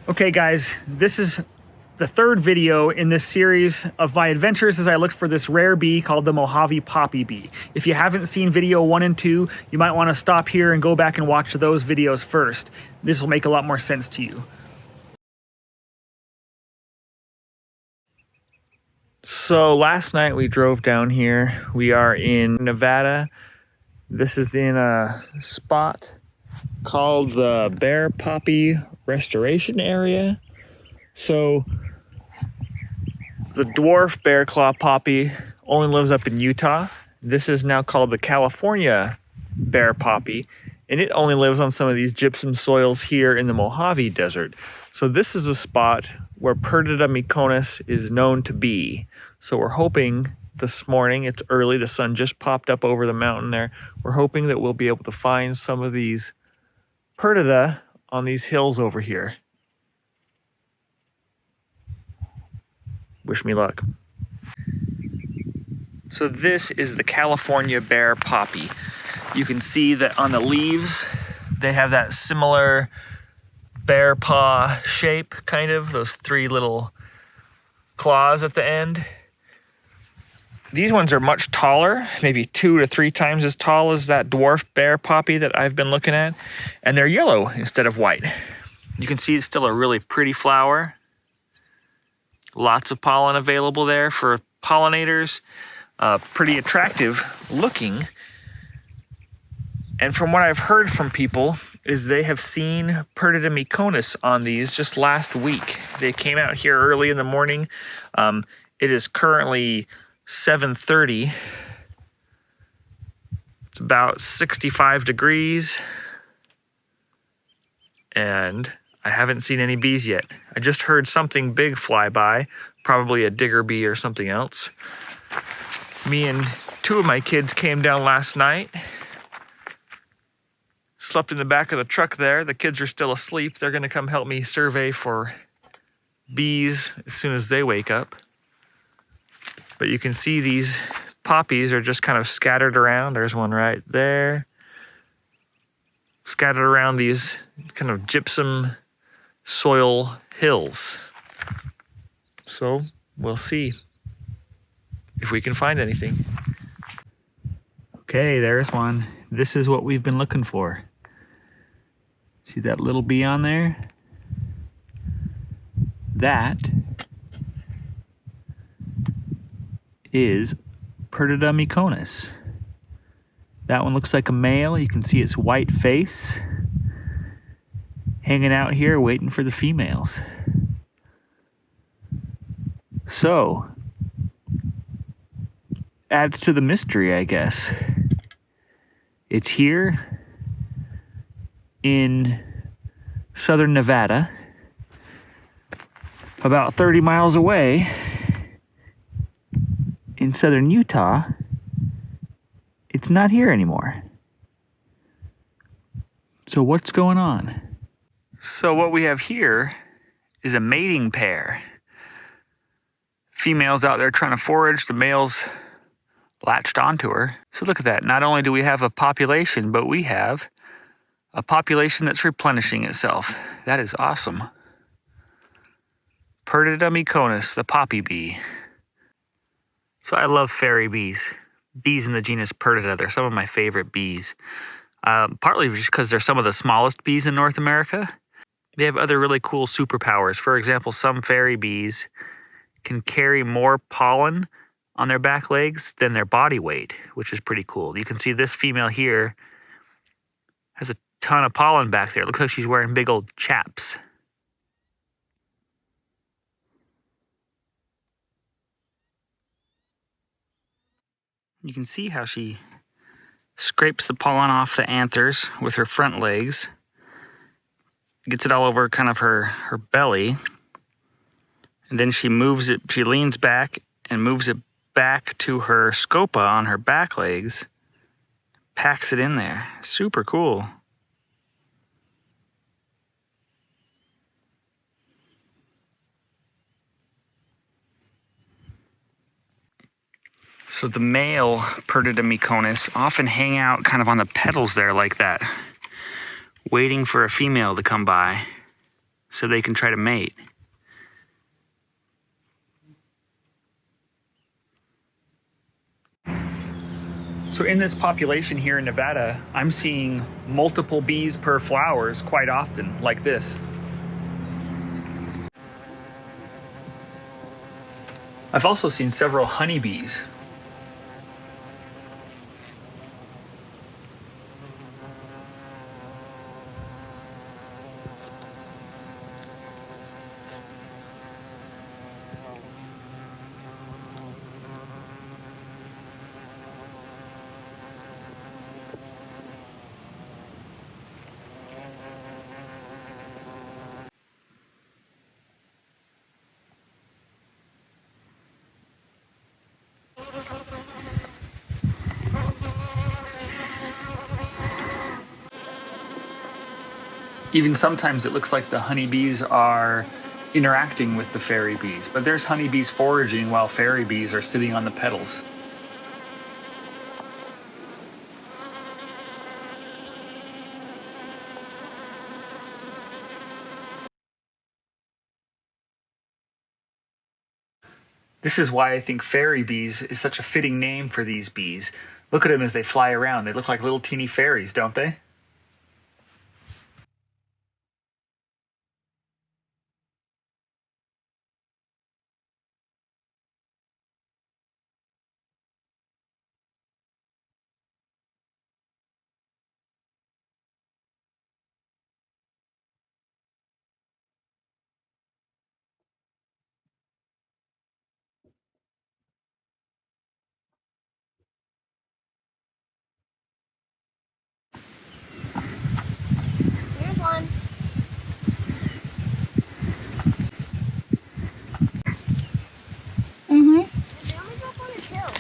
Okay guys, this is the third video in this series of my adventures as I looked for this rare bee called the Mojave Poppy Bee. If you haven't seen video 1 and 2, you might want to stop here and go back and watch those videos first. This will make a lot more sense to you. So last night we drove down here. We are in Nevada. This is in a spot called the Bear Poppy Restoration Area. So the dwarf bear claw poppy only lives up in Utah. This is now called the California bear poppy, and it only lives on some of these gypsum soils here in the Mojave Desert. So this is a spot where Pertida myconis is known to be. So we're hoping this morning, it's early, the sun just popped up over the mountain there. We're hoping that we'll be able to find some of these Pertida on these hills over here. Wish me luck. So this is the California bear poppy. You can see that on the leaves, they have that similar bear paw shape, kind of, those 3 little claws at the end. These ones are much taller, maybe 2 to 3 times as tall as that dwarf bear poppy that I've been looking at, and they're yellow instead of white. You can see it's still a really pretty flower. Lots of pollen available there for pollinators. Pretty attractive looking. And from what I've heard from people is they have seen Pertida myconis on these just last week. They came out here early in the morning. It is currently 7:30. It's about 65 degrees. And I haven't seen any bees yet. I just heard something big fly by, probably a digger bee or something else. Me and 2 of my kids came down last night. Slept in the back of the truck there. The kids are still asleep. They're gonna come help me survey for bees as soon as they wake up. But you can see these poppies are just kind of scattered around. There's one right there. Scattered around these kind of gypsum soil hills. So we'll see if we can find anything. Okay, there's one. This is what we've been looking for. See that little bee on there? That is Pertida myconis. That one looks like a male. You can see its white face hanging out here waiting for the females. So, adds to the mystery, I guess. It's here in southern Nevada, about 30 miles away in southern Utah. It's not here anymore. So what's going on? So what we have here is a mating pair. Female's out there trying to forage, the male's latched onto her. So look at that, not only do we have a population, but we have a population that's replenishing itself. That is awesome. Pertida myconis, the poppy bee. So I love fairy bees. Bees in the genus Pertida, they're some of my favorite bees. Partly just because they're some of the smallest bees in North America. They have other really cool superpowers. For example, some fairy bees can carry more pollen on their back legs than their body weight, which is pretty cool. You can see this female here has a ton of pollen back there. It looks like she's wearing big old chaps. You can see how she scrapes the pollen off the anthers with her front legs. Gets it all over kind of her belly. And then she moves it, she leans back and moves it back to her scopa on her back legs. Packs it in there. Super cool. So the male Pertida myconis often hang out kind of on the petals there like that, waiting for a female to come by. so they can try to mate. So in this population here in Nevada, I'm seeing multiple bees per flowers quite often, like this. I've also seen several honeybees. Even sometimes it looks like the honeybees are interacting with the fairy bees, but there's honeybees foraging while fairy bees are sitting on the petals. This is why I think fairy bees is such a fitting name for these bees. Look at them as they fly around. They look like little teeny fairies, don't they? Here's one. They only drop on a hill.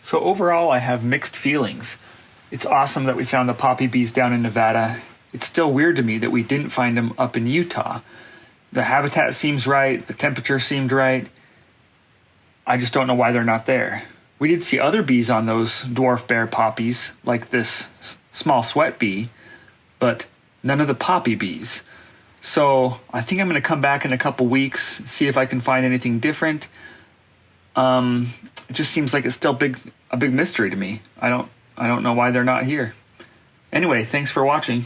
So overall, I have mixed feelings. It's awesome that we found the poppy bees down in Nevada. It's still weird to me that we didn't find them up in Utah. The habitat seems right, the temperature seemed right. I just don't know why they're not there. We did see other bees on those dwarf bear poppies, like this small sweat bee, but none of the poppy bees. So I think I'm going to come back in a couple weeks, see if I can find anything different. It just seems like it's still a big mystery to me. I don't know why they're not here. Anyway, thanks for watching.